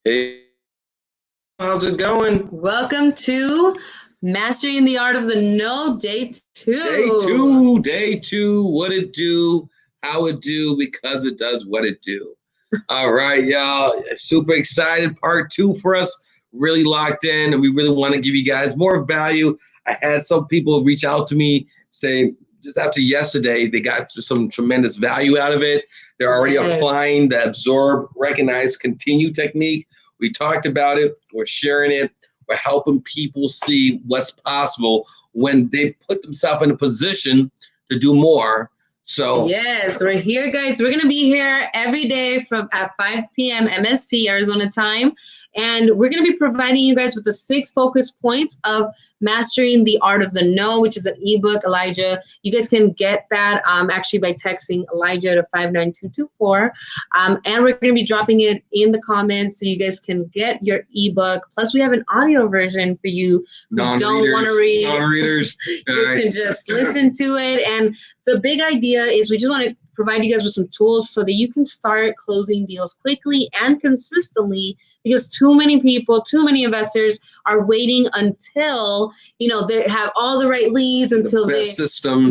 Hey, how's it going? Welcome to Mastering the Art of the No, Day 2. Day two. What it do, how it do, because it does what it do. All right, y'all. Super excited. Part two for us. Really locked in, and we really want to give you guys more value. I had some people reach out to me saying just after yesterday, they got some tremendous value out of it. They're already applying the absorb, recognize, continue technique. We talked about it. We're sharing it. We're helping people see what's possible when they put themselves in a position to do more. So yes, we're here, guys. We're gonna be here every day from at 5 p.m. MST Arizona time, and we're gonna be providing you guys with the 6 focus points of mastering the art of the no, which is an ebook. Elijah, you guys can get that actually by texting Elijah to 59224, and we're gonna be dropping it in the comments so you guys can get your ebook. Plus, we have an audio version for you who don't want to read. Non-readers, you can just listen to it. And the big idea is we just want to provide you guys with some tools so that you can start closing deals quickly and consistently, because too many people, too many investors are waiting until, they have all the right leads, until they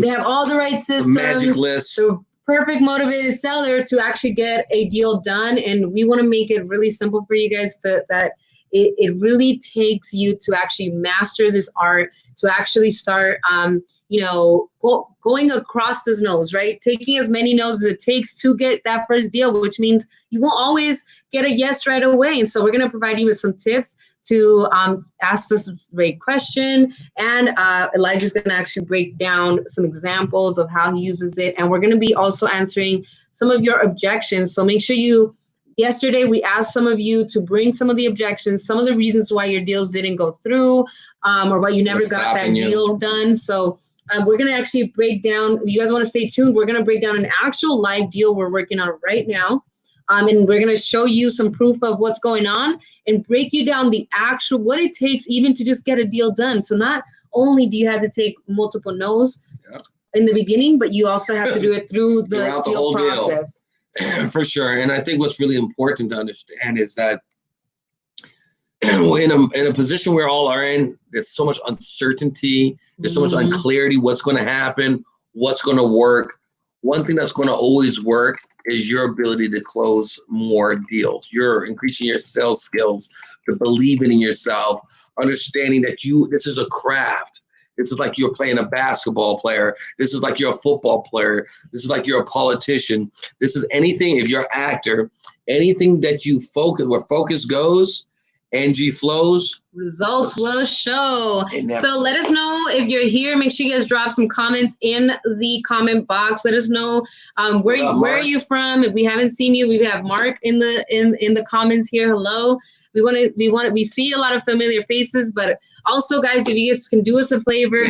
have all the right systems, the magic list, the perfect motivated seller to actually get a deal done. And we want to make it really simple for you guys that it really takes you to actually master this art, to actually start, going across those no's, right? Taking as many no's as it takes to get that first deal, which means you won't always get a yes right away. And so we're going to provide you with some tips to ask this great question. And Elijah's going to actually break down some examples of how he uses it. And we're going to be also answering some of your objections. So make sure yesterday, we asked some of you to bring some of the objections, some of the reasons why your deals didn't go through, or why you never got that deal done. So we're going to actually break down, if you guys want to stay tuned, we're going to break down an actual live deal we're working on right now. And we're going to show you some proof of what's going on and break you down the actual, what it takes even to just get a deal done. So not only do you have to take multiple no's in the beginning, but you also have to do it through the deal process. For sure. And I think what's really important to understand is that in a position where all are in, there's so much uncertainty, there's so much unclarity, what's going to happen, what's going to work. One thing that's going to always work is your ability to close more deals. You're increasing your sales skills, the believing in yourself, understanding that this is a craft. This is like you're playing a basketball player. This is like you're a football player. This is like you're a politician. This is anything, if you're an actor, anything that you focus, where focus goes, energy flows. Results will show. So let us know if you're here. Make sure you guys drop some comments in the comment box. Let us know where are you from. If we haven't seen you, we have Mark in the comments here. Hello. We see a lot of familiar faces, but also, guys, if you guys can do us a favor,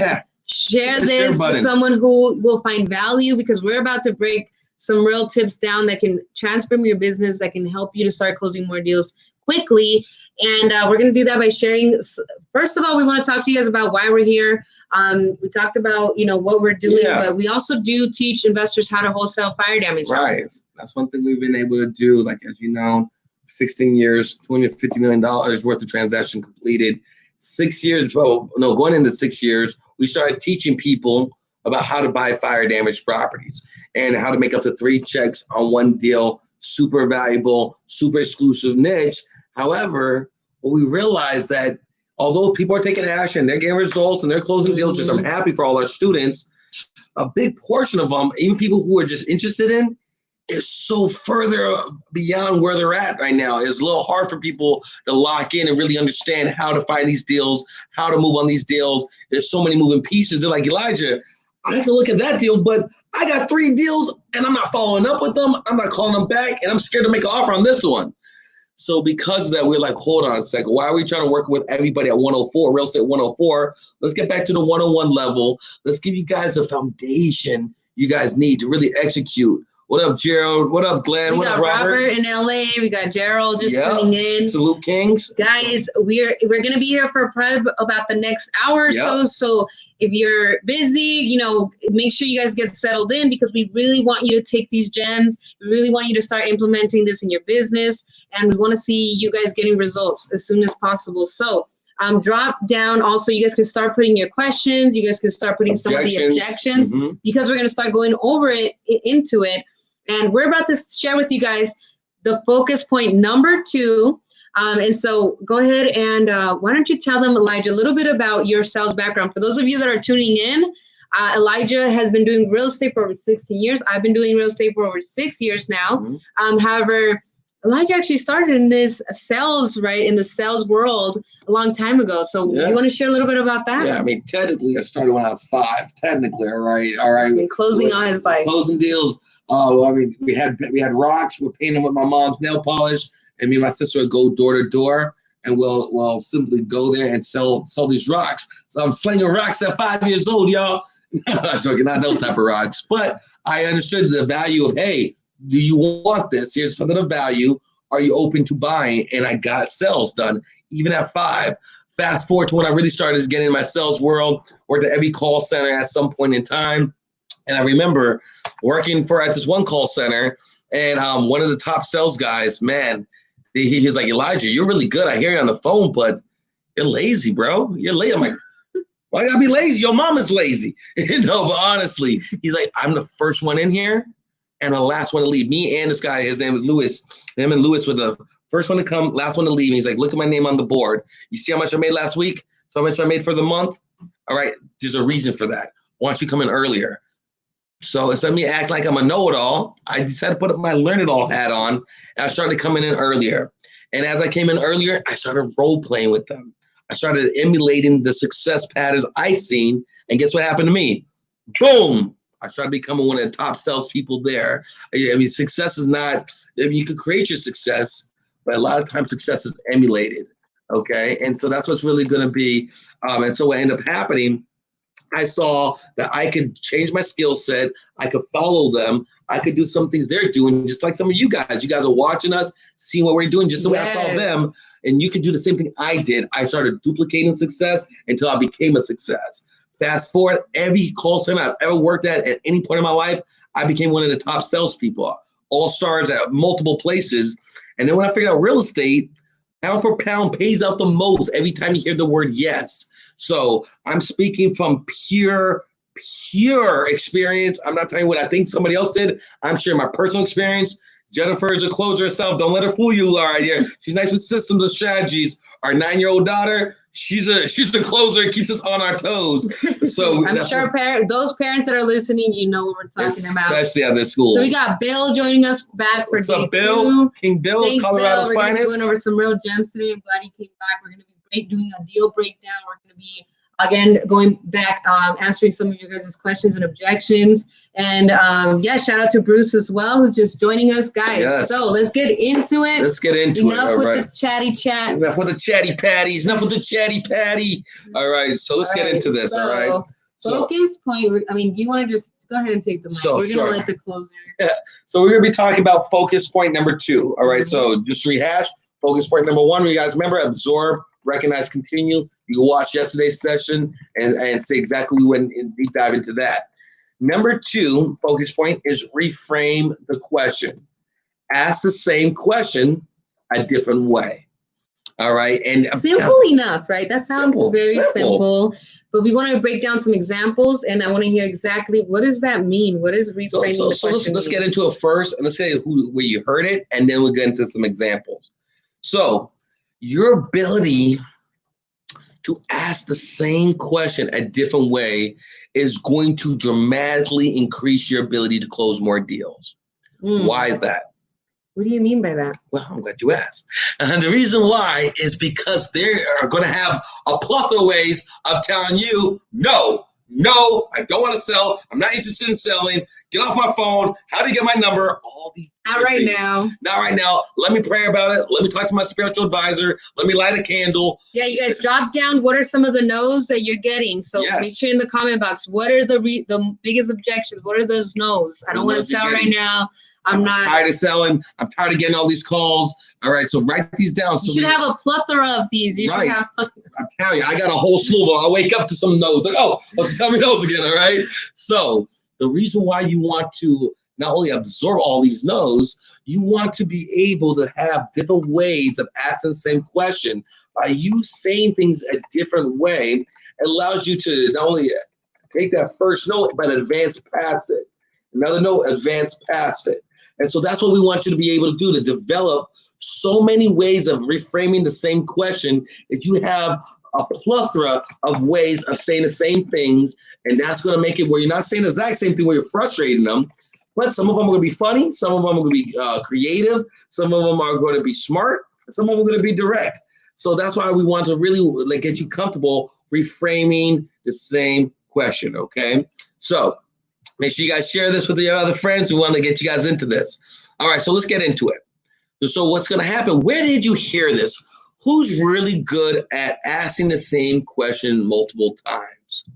share this with someone who will find value, because we're about to break some real tips down that can transform your business, that can help you to start closing more deals quickly. And we're going to do that by sharing. First of all, we want to talk to you guys about why we're here. We talked about, what we're doing, but we also do teach investors how to wholesale fire damage. Right. That's one thing we've been able to do. Like, as you know, 16 years, $250 million worth of transaction completed. 6 years, going into 6 years, we started teaching people about how to buy fire damaged properties and how to make up to 3 checks on one deal. Super valuable, super exclusive niche. However, what we realized that although people are taking action, they're getting results and they're closing deals, which I'm happy for all our students, a big portion of them, even people who are just interested in, is so further beyond where they're at right now. It's a little hard for people to lock in and really understand how to find these deals, how to move on these deals. There's so many moving pieces. They're like, Elijah, I can look at that deal, but I got 3 deals and I'm not following up with them. I'm not calling them back, and I'm scared to make an offer on this one. So because of that, we're like, hold on a second. Why are we trying to work with everybody at 104, real estate 104? Let's get back to the 101 level. Let's give you guys a foundation you guys need to really execute What up, Gerald? What up, Glenn? We What got up, Robert? in LA. We got Gerald just tuning in. Salute Kings. Guys, we're gonna be here for probably about the next hour or so. So if you're busy, make sure you guys get settled in, because we really want you to take these gems. We really want you to start implementing this in your business, and we want to see you guys getting results as soon as possible. So drop down. Also, you guys can start putting your questions. You guys can start putting some of the objections, because we're going to start going over into it. And we're about to share with you guys the focus point number 2. And so go ahead and why don't you tell them, Elijah, a little bit about your sales background. For those of you that are tuning in, Elijah has been doing real estate for over 16 years. I've been doing real estate for over 6 years now. However, Elijah actually started in this sales, in the sales world a long time ago. So you want to share a little bit about that? Yeah, I mean, technically, I started when I was 5. Technically, all right. He's been closing on his life. Closing deals. I mean, we had rocks. We're painting with my mom's nail polish, and me and my sister would go door to door, and we'll simply go there and sell these rocks. So I'm slinging rocks at 5 years old, y'all. I'm not joking, not those type of rocks, but I understood the value of, hey, do you want this? Here's something of value. Are you open to buying? And I got sales done even at 5. Fast forward to when I really started getting in my sales world, worked at every call center at some point in time. And I remember working at this one call center, and one of the top sales guys, man, he's like, Elijah, you're really good. I hear you on the phone, but you're lazy, bro. You're lazy. I'm like, why I gotta be lazy? Your mom is lazy. But honestly, he's like, I'm the first one in here and the last one to leave. Me and this guy, his name is Lewis. Him and Lewis were the first one to come, last one to leave. And he's like, look at my name on the board. You see how much I made last week? So how much I made for the month? All right, there's a reason for that. Why don't you come in earlier? So instead of me act like I'm a know-it-all, I decided to put my learn-it-all hat on, and I started coming in earlier. And as I came in earlier, I started role-playing with them. I started emulating the success patterns I seen, and guess what happened to me? Boom! I started becoming one of the top salespeople there. I mean, success is not, you could create your success, but a lot of times success is emulated, okay? And so that's what's really going to be. And so what ended up happening, I saw that I could change my skill set. I could follow them. I could do some things they're doing, just like some of you guys. You guys are watching us, seeing what we're doing, just the way I saw them. And you could do the same thing I did. I started duplicating success until I became a success. Fast forward, every call center I've ever worked at any point in my life, I became one of the top salespeople, all stars at multiple places. And then when I figured out real estate, pound for pound pays out the most every time you hear the word yes. So I'm speaking from pure experience. I'm not telling you what I think somebody else did. I'm sharing my personal experience. Jennifer is a closer herself. Don't let her fool you. All right, yeah. She's nice with systems and strategies. Our 9-year-old daughter, she's a closer, keeps us on our toes. So I'm sure those parents that are listening, you know what we're talking about. Especially at their school. So we got Bill joining us back for day 2. Bill? King Bill, Thanks, Colorado's Bill. finest. We're going over some real gems today. I'm glad you came back. We're going to be doing a deal breakdown. We're going to be, again, going back, answering some of your guys' questions and objections. And shout out to Bruce as well, who's just joining us, guys. Yes. So let's get into it. Enough with the chatty chat. Enough with the chatty patties. Enough with the chatty patty. All right, so let's get into this. All right. Focus point. I mean, you want to just go ahead and take the mic. We're going to let the closer. Yeah. So we're going to be talking about focus point number 2. All right. So just rehash. Focus point number 1. You guys remember? Absorb, recognize, continue. You can watch yesterday's session and see exactly we went in deep dive into that. Number 2 focus point is reframe the question. Ask the same question a different way. All right. And simple enough, right? That sounds very simple. But we want to break down some examples, and I want to hear exactly what does that mean? What is reframing the question? Let's get into it first, and let's say where you heard it, and then we'll get into some examples. So your ability to ask the same question a different way is going to dramatically increase your ability to close more deals. Why is that? What do you mean by that? Well, I'm glad you asked. And the reason why is because they are going to have a plethora of ways of telling you, no, No, I don't want to sell. I'm not interested in selling. Get off my phone. How do you get my number? All these. Not right now. Not right now. Let me pray about it. Let me talk to my spiritual advisor. Let me light a candle. Yeah, you guys drop down what are some of the no's that you're getting. So make sure in the comment box, what are the biggest objections? What are those no's? I don't want to sell right now. I'm not tired of selling. I'm tired of getting all these calls. All right, so write these down. You should have a plethora of these. You should have. I'm telling you, I got a whole slew of them. I wake up to some no's. Like, let's tell me no's again, all right? So the reason why you want to not only absorb all these no's, you want to be able to have different ways of asking the same question. By you saying things a different way, it allows you to not only take that first no, but advance past it. Another no, advance past it. And so that's what we want you to be able to do, to develop so many ways of reframing the same question that you have a plethora of ways of saying the same things. And that's going to make it where you're not saying the exact same thing where you're frustrating them, but some of them are going to be funny. Some of them are going to be creative. Some of them are going to be smart. Some of them are going to be direct. So that's why we want to really get you comfortable reframing the same question, okay? So make sure you guys share this with your other friends. We want to get you guys into this. All right, so let's get into it. So what's going to happen? Where did you hear this? Who's really good at asking the same question multiple times?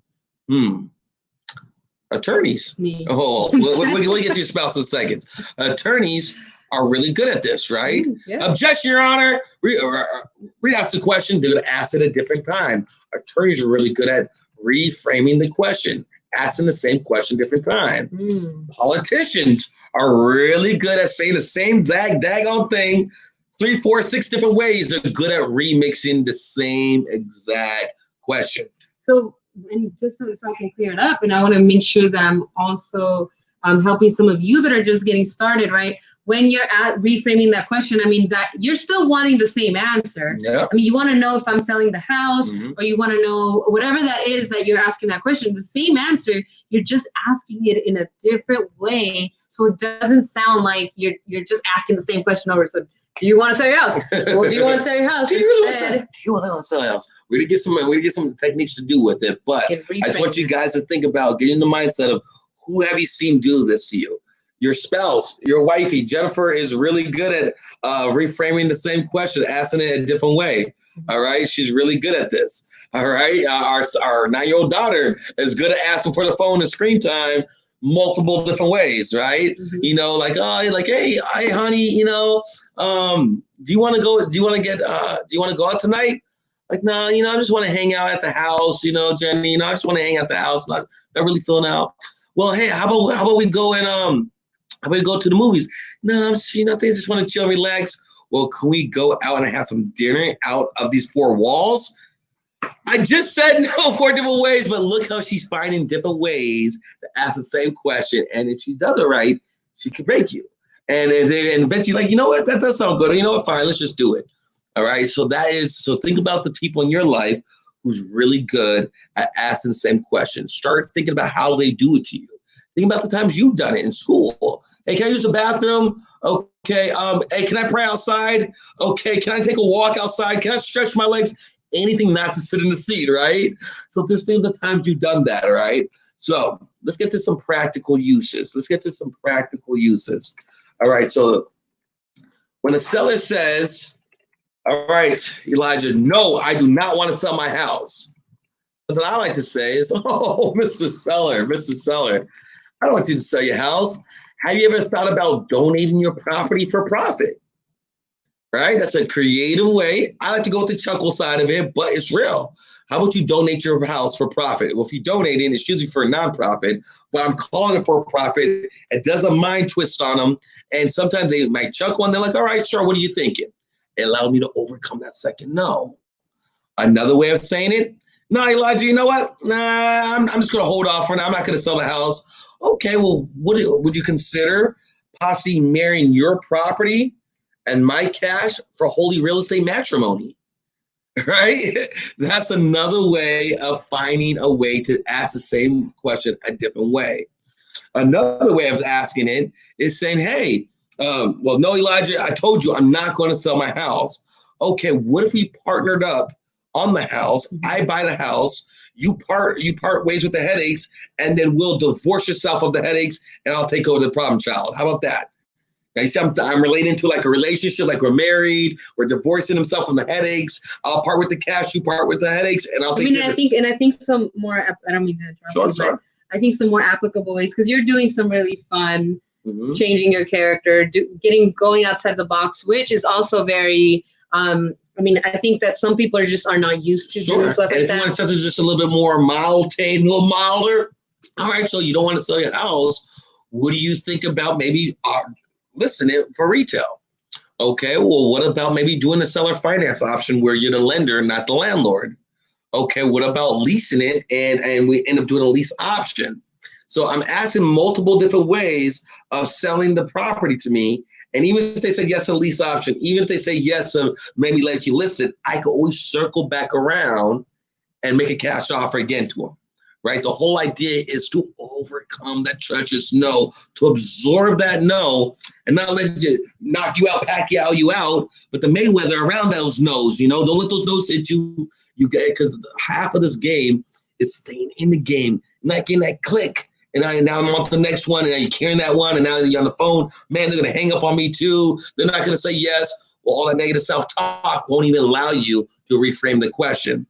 Attorneys. Me. Oh, we'll get to your spouse in seconds. Attorneys are really good at this, right? Yeah. Objection, Your Honor. Re-ask the question. They're going to ask it a different time. Attorneys are really good at reframing the question, asking the same question different time. Politicians are really good at saying the same daggone thing 3, 4, 6 different ways. They're good at remixing the same exact question. So, and just so I can clear it up, and I want to make sure that I'm also helping some of you that are just getting started, right? When you're at reframing that question, I mean, that you're still wanting the same answer. Yep. I mean, you want to know if I'm selling the house, or you want to know whatever that is that you're asking that question, the same answer, you're just asking it in a different way. So it doesn't sound like you're just asking the same question over. So do you want to sell your house? Or do you want to sell your house? Do you want to sell your house? We're gonna get some techniques to do with it, but I just want you guys to think about getting in the mindset of who have you seen do this to you? Your spouse, your wifey, Jennifer is really good at reframing the same question, asking it a different way. All right, she's really good at this. All right, our 9-year-old daughter is good at asking for the phone and screen time multiple different ways, right? You know, hey, honey, you know, do you want to go? Do you want to go out tonight? Like, no, you know, I just want to hang out at the house, you know, Jenny. You know, I just want to hang out at the house. Not really feeling out. Well, hey, how about we go and how about we go to the movies? No, I just want to chill and relax. Well, can we go out and have some dinner out of these 4 walls? I just said no 4 different ways, but look how she's finding different ways to ask the same question. And if she does it right, she can break you. And eventually, like, you know what, that does sound good. Or, you know what, fine, let's just do it. All right. So think about the people in your life who's really good at asking the same question. Start thinking about how they do it to you. Think about the times you've done it in school. Hey, can I use the bathroom? Okay. Hey, can I pray outside? Okay. Can I take a walk outside? Can I stretch my legs? Anything not to sit in the seat, right? So there's the times you've done that, right? So let's get to some practical uses. All right. So when a seller says, all right, Elijah, no, I do not want to sell my house. What I like to say is, oh, Mr. Seller, I don't want you to sell your house. Have you ever thought about donating your property for profit? Right? That's a creative way. I like to go with the chuckle side of it, but it's real. How about you donate your house for profit? Well, if you donate it, it's usually for a nonprofit, but I'm calling it for profit. It does a mind twist on them. And sometimes they might chuckle and they're like, all right, sure, what are you thinking? It allowed me to overcome that second no. Another way of saying it, no, Elijah, you know what? Nah, I'm just going to hold off for now. I'm not going to sell the house. Okay, well, would you consider possibly marrying your property and my cash for holy real estate matrimony? Right? That's another way of finding a way to ask the same question a different way. Another way of asking it is saying, hey, well, no, Elijah, I told you I'm not going to sell my house. Okay, what if we partnered up on the house? I buy the house, You part ways with the headaches, and then we'll divorce yourself of the headaches, and I'll take over the problem child. How about that? Now, you see, I'm relating to like a relationship, like we're married, we're divorcing himself from the headaches. I'll part with the cash, you part with the headaches, and I'll take care of it. I think some more, I don't mean to interrupt you, but I think some more applicable ways, because you're doing some really fun, changing your character, going outside the box, which is also very, I think that some people are not used to doing stuff like that. And if you want something just a little bit more mild, a little milder, all right, so you don't want to sell your house, what do you think about maybe listing it for retail? Okay, well, what about maybe doing a seller finance option where you're the lender, not the landlord? Okay, what about leasing it and we end up doing a lease option? So I'm asking multiple different ways of selling the property to me. And even if they say yes to a lease option, even if they say yes to maybe let you list it, I can always circle back around and make a cash offer again to them, right? The whole idea is to overcome that treacherous no, to absorb that no, and not let it knock you out, pack you out, but the Mayweather around those no's, don't let those no's hit you. You get, because half of this game is staying in the game, not getting that click. And now I'm on to the next one, and now you're carrying that one, and now you're on the phone. Man, they're going to hang up on me too. They're not going to say yes. Well, all that negative self-talk won't even allow you to reframe the question.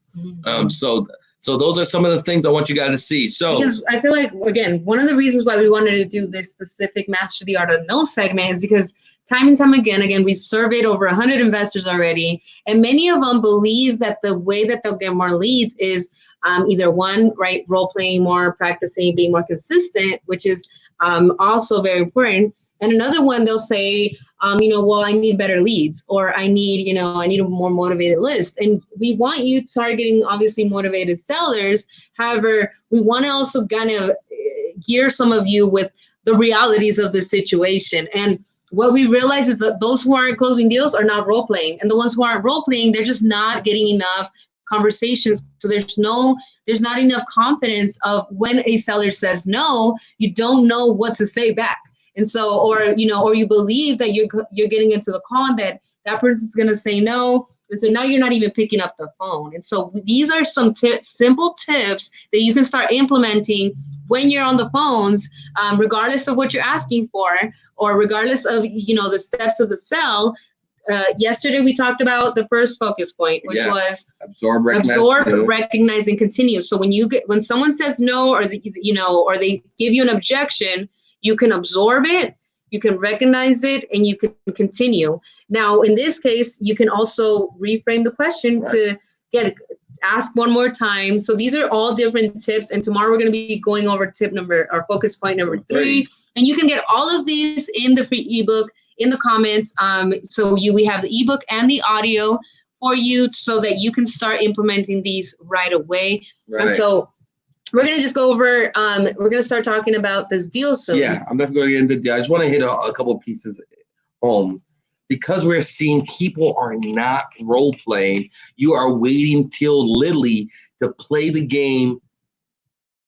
So those are some of the things I want you guys to see. So because I feel like, again, one of the reasons why we wanted to do this specific Master the Art of No segment is because time and time again, we've surveyed over 100 investors already, and many of them believe that the way that they'll get more leads is either one, right, role playing more, practicing, being more consistent, which is also very important. And another one, they'll say, well, I need better leads, or I need a more motivated list. And we want you targeting obviously motivated sellers. However, we want to also kind of gear some of you with the realities of the situation. And what we realize is that those who aren't closing deals are not role playing, and the ones who aren't role playing, they're just not getting enough conversations. So there's not enough confidence of when a seller says no, you don't know what to say back. And so, or you believe that you're getting into the call and that person's going to say no. And so now you're not even picking up the phone. And so these are some simple tips that you can start implementing when you're on the phones, regardless of what you're asking for, or regardless of, the steps of the sell. Yesterday, we talked about the first focus point, which was absorb, recognize, and continue. So when someone says no, or or they give you an objection, you can absorb it, you can recognize it, and you can continue. Now, in this case, you can also reframe the question to ask one more time. So these are all different tips. And tomorrow we're going to be going over focus point number 3. And you can get all of these in the free ebook in the comments. We have the ebook and the audio for you so that you can start implementing these right away. Right. And so we're going to just go over, we're going to start talking about this deal soon. Yeah, I'm definitely going to get into the deal. I just want to hit a couple of pieces home. Because we're seeing people are not role playing, you are waiting till literally to play the game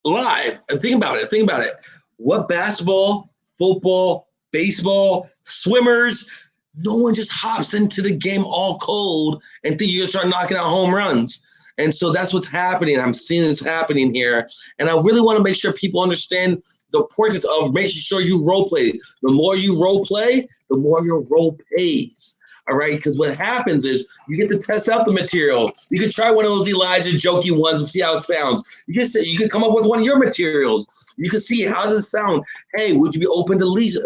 live. And think about it. What basketball, football, baseball, swimmers, no one just hops into the game all cold and think you're going to start knocking out home runs. And so that's what's happening. I'm seeing this happening here. And I really want to make sure people understand the importance of making sure you role play. The more you role play, the more your role pays. All right? Because what happens is you get to test out the material. You can try one of those Elijah jokey ones and see how it sounds. You can come up with one of your materials. You can see how does it sound. Hey, would you be open to lease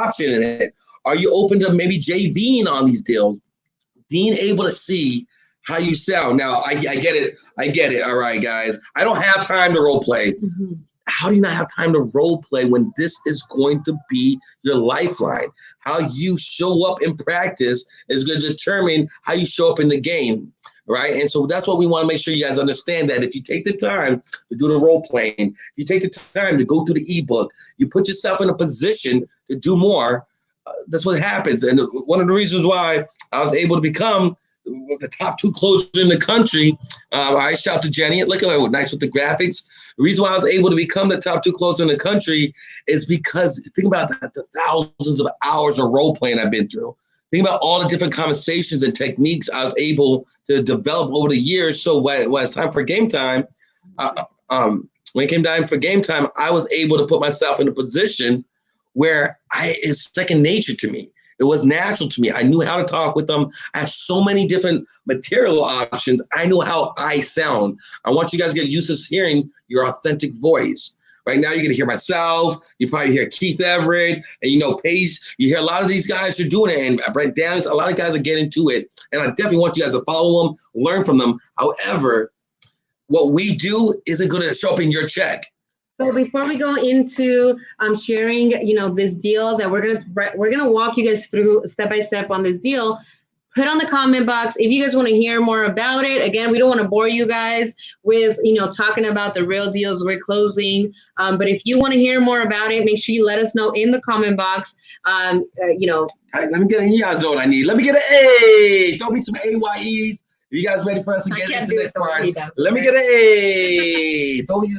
option in it? Are you open to maybe JVing on these deals? Being able to see how you sound. Now, I get it. All right, guys. I don't have time to role play. Mm-hmm. How do you not have time to role play when this is going to be your lifeline? How you show up in practice is going to determine how you show up in the game, right? And so that's what we want to make sure you guys understand, that if you take the time to do the role playing, if you take the time to go through the ebook, you put yourself in a position to do more, that's what happens. And one of the reasons why I was able to become the top 2 closers in the country. I shout to Jenny. Look at her, nice with the graphics. The reason why I was able to become the top 2 closer in the country is because think about the thousands of hours of role playing I've been through. Think about all the different conversations and techniques I was able to develop over the years. So when it's time for game time, when it came time for game time, I was able to put myself in a position where it's second nature to me. It was natural to me. I knew how to talk with them. I have so many different material options. I know how I sound. I want you guys to get used to hearing your authentic voice. Right now, you're going to hear myself. You probably hear Keith Everett and, Pace. You hear a lot of these guys are doing it. And Brent Downs, a lot of guys are getting to it. And I definitely want you guys to follow them, learn from them. However, what we do isn't going to show up in your check. So before we go into sharing, this deal that we're gonna walk you guys through step by step on this deal, put on the comment box if you guys want to hear more about it. Again, we don't want to bore you guys with talking about the real deals we're closing. But if you want to hear more about it, make sure you let us know in the comment box. Let me get you guys know what I need. Let me get an A. Throw me some AYEs. Are you guys ready for us to get into this part? Let me get an A. Let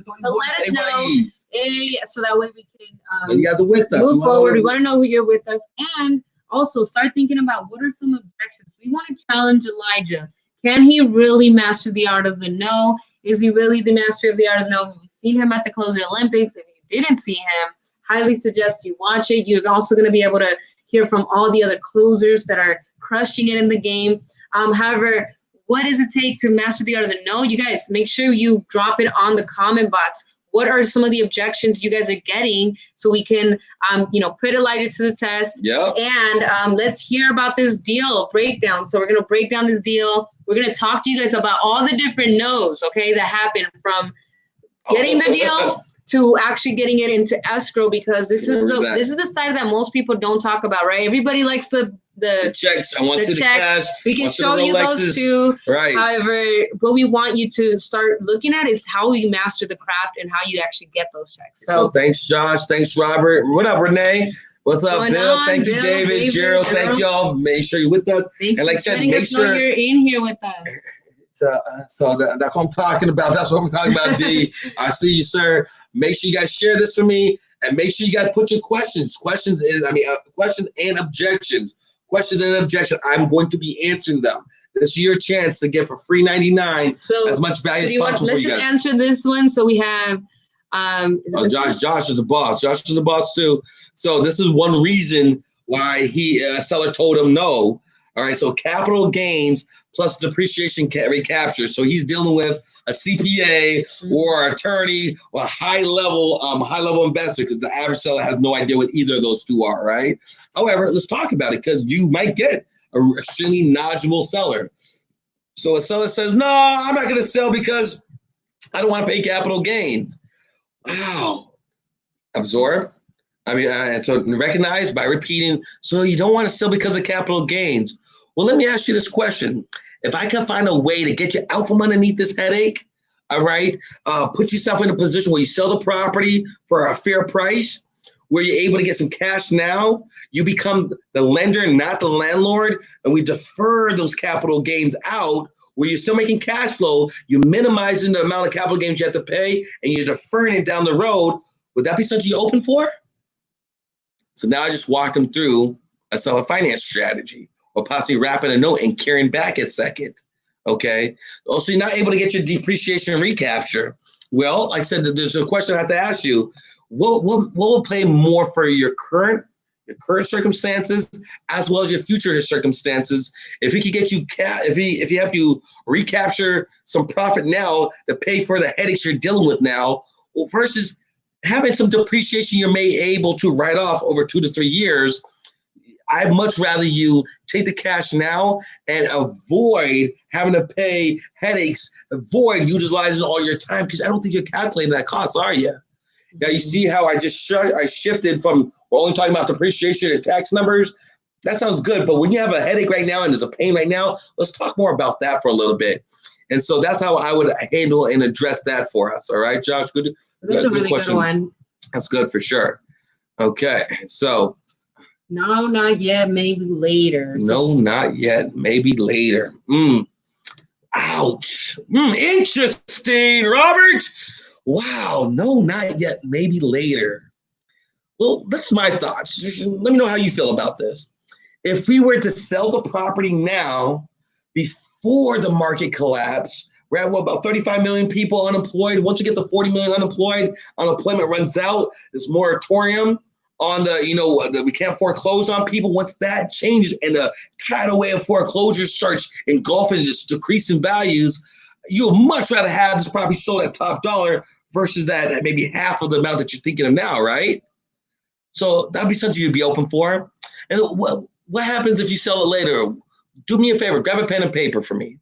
us know A, so that way we can you guys are with us. Move forward. We want to know who you're with us, and also start thinking about what are some objections. We want to challenge Elijah. Can he really master the art of the no? Is he really the master of the art of the no? We've seen him at the Closer Olympics. If you didn't see him, highly suggest you watch it. You're also going to be able to hear from all the other closers that are crushing it in the game. However, what does it take to master the art of the no? You guys, make sure you drop it on the comment box. What are some of the objections you guys are getting so we can, put Elijah to the test? Yeah. And let's hear about this deal breakdown. So we're going to break down this deal. We're going to talk to you guys about all the different no's, okay, that happen from getting the deal to actually getting it into escrow, because this is the side that most people don't talk about, right? Everybody likes the checks. I want to see the cash. We can show you those too. Right. However, what we want you to start looking at is how you master the craft and how you actually get those checks. So thanks, Josh. Thanks, Robert. What up, Renee? What's up, Bill? Thank you, David, Gerald. Thank y'all. Make sure you're with us. Thanks and like I said, make sure you're in here with us. So that's what I'm talking about. That's what I'm talking about, D. I see you, sir. Make sure you guys share this for me, and make sure you guys put your questions. Questions and objections. Questions and objections. I'm going to be answering them. This is your chance to get for free $99 as much value as possible. Let's just answer this one. So we have Josh is a boss. Josh is a boss too. So this is one reason why seller told him no. All right. So capital gains plus depreciation recapture. So he's dealing with a CPA or attorney or a high level investor, because the average seller has no idea what either of those two are, right? However, let's talk about it, because you might get an extremely knowledgeable seller. So a seller says, no, I'm not going to sell because I don't want to pay capital gains. Wow. Absorb. So recognize by repeating, so you don't want to sell because of capital gains. Well, let me ask you this question. If I can find a way to get you out from underneath this headache, all right, put yourself in a position where you sell the property for a fair price, where you're able to get some cash now, you become the lender, not the landlord, and we defer those capital gains out, where you're still making cash flow, you're minimizing the amount of capital gains you have to pay, and you're deferring it down the road. Would that be something you're open for? So now I just walked them through a seller finance strategy, or possibly wrapping a note and carrying back a second, okay? Also, you're not able to get your depreciation recapture. Well, like I said, there's a question I have to ask you. What will play more for your current circumstances as well as your future circumstances? If he could get you, if you have to recapture some profit now to pay for the headaches you're dealing with now, versus having some depreciation you're able to write off over 2 to 3 years, I'd much rather you take the cash now and avoid having to pay headaches, avoid utilizing all your time, because I don't think you're calculating that cost, are you? Now, you see how I shifted from, we're only talking about depreciation and tax numbers. That sounds good, but when you have a headache right now and there's a pain right now, let's talk more about that for a little bit. And so that's how I would handle and address that for us. All right, Josh? Good. That's a really good one. That's good for sure. Okay, so. No, not yet, maybe later. No, not yet, maybe later. Ouch. Interesting, Robert. Wow, no, not yet, maybe later. Well, this is my thoughts. Let me know how you feel about this. If we were to sell the property now, before the market collapse, We're at about 35 million people unemployed. Once you get to 40 million unemployed, unemployment runs out. There's moratorium on we can't foreclose on people. Once that changes and the tidal wave of foreclosures starts engulfing, just decreasing values, you'll much rather have this property sold at top dollar versus at maybe half of the amount that you're thinking of now, right? So that'd be something you'd be open for. And what happens if you sell it later? Do me a favor, grab a pen and paper for me.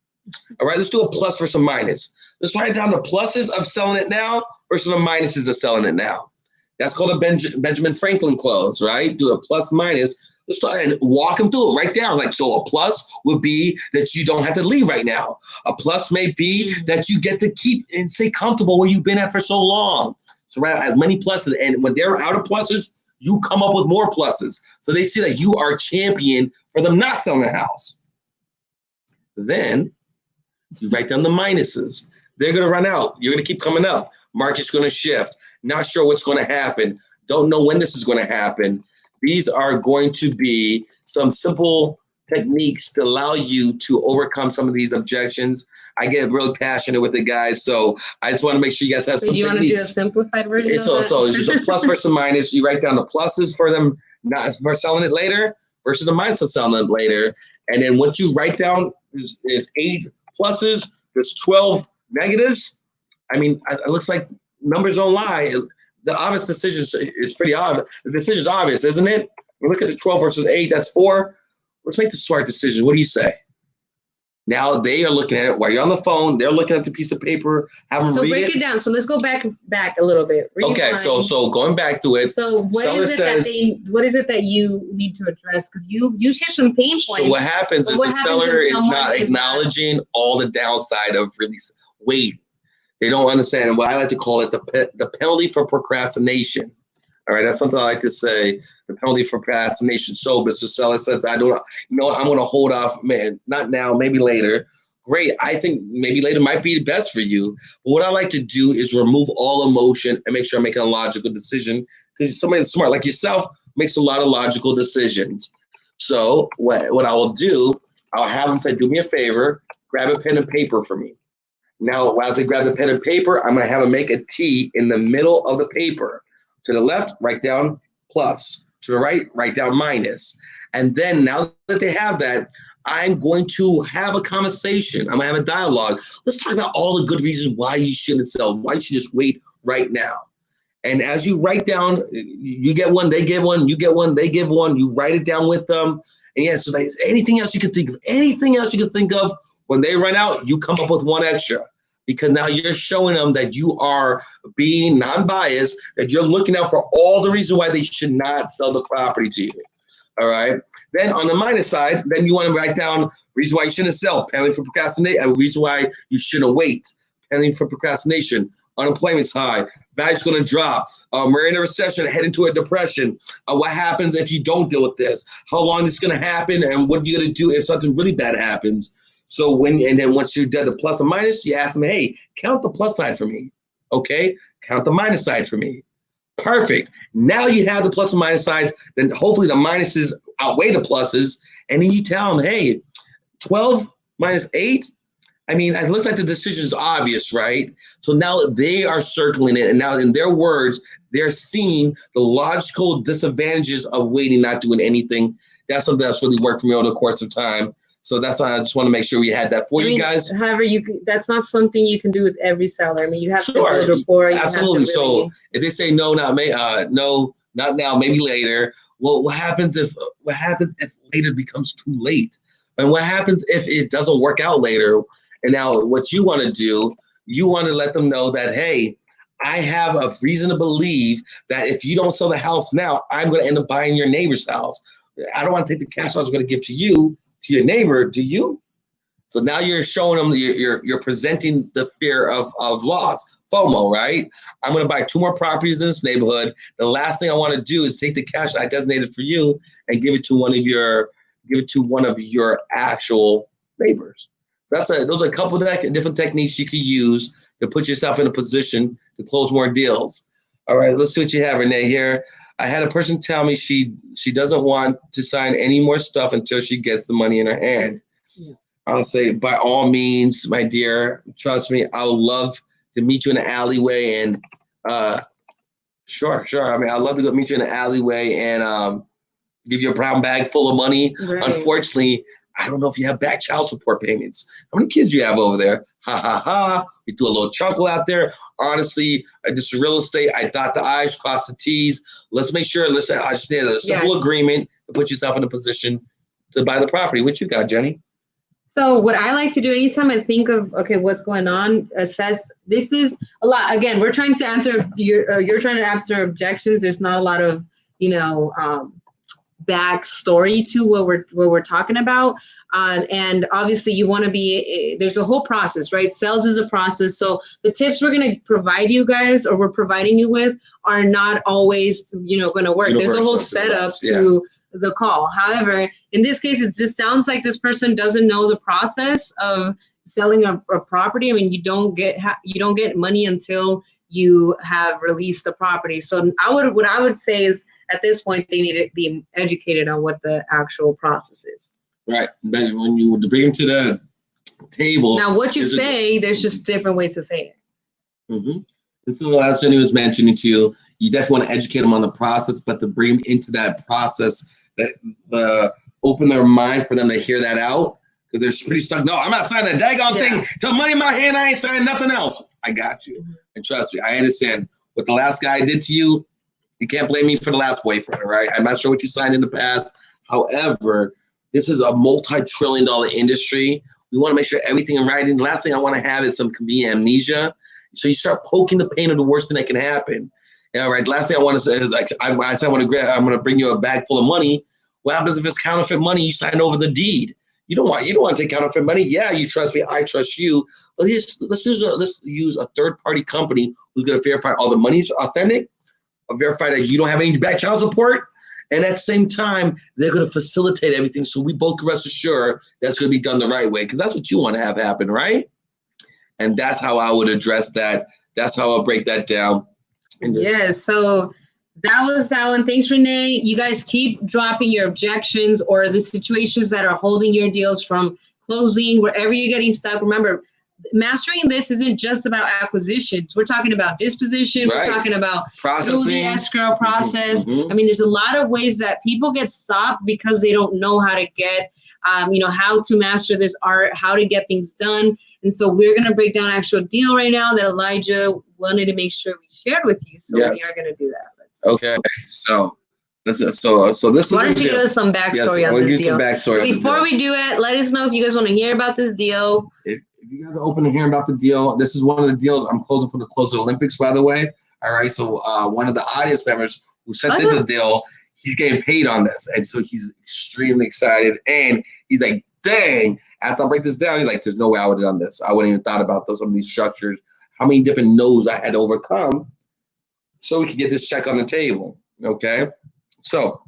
All right, let's do a plus versus a minus. Let's write down the pluses of selling it now versus the minuses of selling it now. That's called a Benjamin Franklin clause, right? Do a plus minus. Let's try and walk them through it right down. Like, so a plus would be that you don't have to leave right now. A plus may be that you get to keep and stay comfortable where you've been at for so long. So right, as many pluses, and when they're out of pluses, you come up with more pluses. So they see that you are a champion for them not selling the house. Then you write down the minuses. They're going to run out. You're going to keep coming up. Market's going to shift. Not sure what's going to happen. Don't know when this is going to happen. These are going to be some simple techniques to allow you to overcome some of these objections. I get really passionate with it, guys, so I just want to make sure you guys have some techniques. Do you want to do a simplified version of that? So it's just a plus versus a minus. You write down the pluses for them not for selling it later versus the minus of selling it later. And then once you write down, there's 8 pluses, there's 12 negatives. I mean, it looks like numbers don't lie. The obvious decision is pretty obvious. The decision is obvious, isn't it? We look at the 12 versus 8, that's 4. Let's make the smart decision. What do you say? Now they are looking at it while you're on the phone. They're looking at the piece of paper. Have them read it. So break it down. So let's go back a little bit. Okay, so going back to it. So what is it that you need to address? Because you hit some pain points. So what happens is the seller is not acknowledging all the downside of really waiting. They don't understand what I like to call it the penalty for procrastination. All right, that's something I like to say. The penalty for procrastination. So Mr. Seller says, I don't know, I'm going to hold off, man, not now, maybe later. Great. I think maybe later might be the best for you. But what I like to do is remove all emotion and make sure I'm making a logical decision, because somebody that's smart like yourself makes a lot of logical decisions. So what I will do, I'll have them say, do me a favor, grab a pen and paper for me. Now, as they grab the pen and paper, I'm going to have them make a T in the middle of the paper. To the left, write down plus. To the right, write down minus. And then now that they have that, I'm going to have a conversation. I'm going to have a dialogue. Let's talk about all the good reasons why you shouldn't sell, why you should just wait right now. And as you write down, you get one, they give one, you get one, they give one, you write it down with them. And yes, so there's anything else you could think of, when they run out, you come up with one extra. Because now you're showing them that you are being non-biased, that you're looking out for all the reasons why they should not sell the property to you. All right. Then on the minus side, then you want to write down reason why you shouldn't sell, penalty for procrastination, and reason why you shouldn't wait, penalty for procrastination. Unemployment's high, value's going to drop. We're in a recession, heading to a depression. What happens if you don't deal with this? How long is this going to happen, and what are you going to do if something really bad happens? So then once you did the plus and minus, you ask them, hey, count the plus side for me. Okay, count the minus side for me. Perfect. Now you have the plus and minus sides, then hopefully the minuses outweigh the pluses. And then you tell them, hey, 12 minus 8. I mean, it looks like the decision is obvious, right? So now they are circling it. And now in their words, they're seeing the logical disadvantages of waiting, not doing anything. That's something that's really worked for me over the course of time. So that's why I just want to make sure we had that for you guys. However, that's not something you can do with every seller. I mean, you have to build rapport. Absolutely. So if they say no, not now, maybe later. Well, what happens if later becomes too late? And what happens if it doesn't work out later? And now what you want to do, you want to let them know that, hey, I have a reason to believe that if you don't sell the house now, I'm going to end up buying your neighbor's house. I don't want to take the cash I was going to give to you, to your neighbor, do you? So now you're showing them, you're presenting the fear of loss, FOMO, right? I'm going to buy 2 more properties in this neighborhood. The last thing I want to do is take the cash I designated for you and give it to one of your actual neighbors. So those are a couple of different techniques you can use to put yourself in a position to close more deals. All right, let's see what you have, Renee, here. I had a person tell me she doesn't want to sign any more stuff until she gets the money in her hand. Yeah. I'll say, by all means, my dear, trust me, I would love to meet you in the alleyway and sure. I mean, I'd love to go meet you in the alleyway and give you a brown bag full of money. Right. Unfortunately, I don't know if you have back child support payments. How many kids do you have over there? Ha ha ha. We do a little chuckle out there. Honestly, this is real estate. I dot the I's, cross the T's. Let's make sure, listen, I just need a simple agreement to put yourself in a position to buy the property. What you got, Jenny? So what I like to do anytime I think of, okay, what's going on, assess, this is a lot. Again, we're trying to answer, you're trying to answer objections. There's not a lot of, backstory to what we're talking about. And obviously you want to be, there's a whole process, right? Sales is a process. So the tips we're going to provide you guys, or we're providing you with, are not always, going to work. There's a whole setup to the call. However, in this case, it just sounds like this person doesn't know the process of selling a property. I mean, you don't get money until you have released the property. So what I would say is, at this point, they need to be educated on what the actual process is. Right. But when you bring them to the table. Now, what you say, there's just different ways to say it. Mm-hmm. This is the last thing he was mentioning to you. You definitely want to educate them on the process, but to bring them into that process, that open their mind for them to hear that out, because they're pretty stuck. No, I'm not signing a daggone thing till money in my hand. I ain't signing nothing else. I got you. Mm-hmm. And trust me, I understand what the last guy did to you. You can't blame me for the last boyfriend, right? I'm not sure what you signed in the past. However, this is a multi-trillion-dollar industry. We want to make sure everything in writing. The last thing I want to have is some convenient amnesia. So you start poking the pain of the worst thing that can happen. All right. Last thing I want to say is, like, I said, I'm going to bring you a bag full of money. What happens if it's counterfeit money? You signed over the deed. You don't want to take counterfeit money. Yeah, you trust me. I trust you. But let's use a third-party company who's going to verify all the money's authentic. Verify that you don't have any back child support, and at the same time, they're going to facilitate everything, so we both can rest assured that's going to be done the right way, because that's what you want to have happen, right? And that's how I would address that. That's how I'll break that down. So that was that one. Thanks, Renee. You guys keep dropping your objections or the situations that are holding your deals from closing, wherever you're getting stuck. Remember, mastering this isn't just about acquisitions. We're talking about disposition. Right. We're talking about processing, the escrow process. Mm-hmm. I mean, there's a lot of ways that people get stopped because they don't know how to get, how to master this art, how to get things done. And so we're going to break down an actual deal right now that Elijah wanted to make sure we shared with you. So we are going to do that. Okay. So this is Why don't you give us some backstory on this deal? Before we do it, let us know if you guys want to hear about this deal. If you guys are open to hearing about the deal, this is one of the deals I'm closing for the Closer Olympics, by the way. All right. So one of the audience members who sent in the deal, he's getting paid on this. And so he's extremely excited. And he's like, dang, after I break this down, he's like, there's no way I would have done this. I wouldn't even thought about some of these structures, how many different no's I had to overcome so we could get this check on the table. Okay. So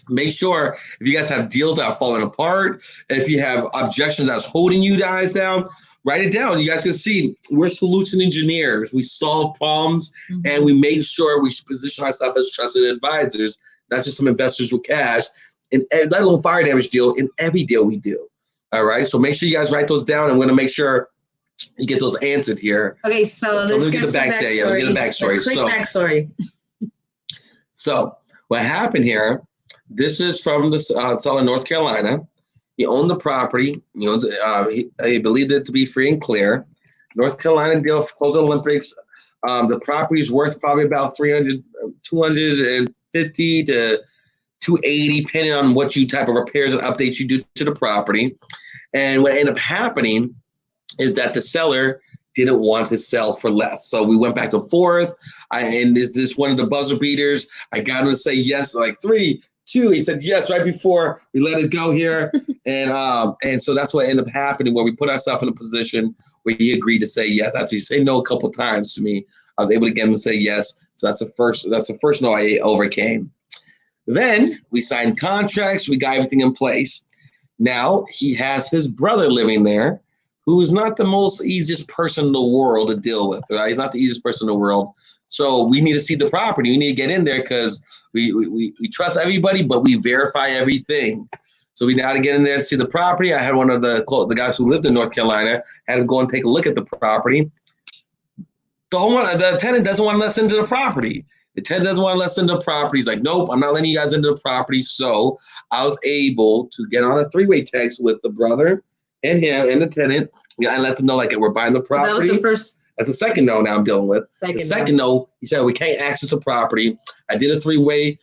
make sure if you guys have deals that are falling apart, if you have objections that's holding you guys down, write it down. You guys can see we're solution engineers. We solve problems, and we make sure we position ourselves as trusted advisors, not just some investors with cash. And let alone fire damage deal in every deal we do. All right. So make sure you guys write those down. I'm going to make sure you get those answered here. Okay. So let's get the backstory. Yeah, let's get the backstory. Quick backstory. So what happened here? This is from the seller in North Carolina. He owned the property. He believed it to be free and clear. North Carolina deal for Closer Olympics. The property is worth probably about $250 to $280, depending on what type of repairs and updates you do to the property. And what ended up happening is that the seller didn't want to sell for less. So we went back and forth. And is this one of the buzzer beaters? I got him to say yes, like 3, 2. He said yes right before we let it go here. And so that's what ended up happening, where we put ourselves in a position where he agreed to say yes. After he said no a couple of times to me, I was able to get him to say yes. So that's the first no I overcame. Then we signed contracts. We got everything in place. Now he has his brother living there, who is not the most easiest person in the world to deal with, right? He's not the easiest person in the world. So we need to see the property. We need to get in there because we trust everybody, but we verify everything. So we now to get in there to see the property. I had one of the guys who lived in North Carolina, had him go and take a look at the property. The tenant doesn't want to let us into the property. The tenant doesn't want to let us into the property. He's like, nope, I'm not letting you guys into the property. So I was able to get on a three-way text with the brother and him and the tenant. Yeah, and let them know like we're buying the property. That was the first. That's the second no now I'm dealing with. The second no, he said we can't access the property. I did a three-way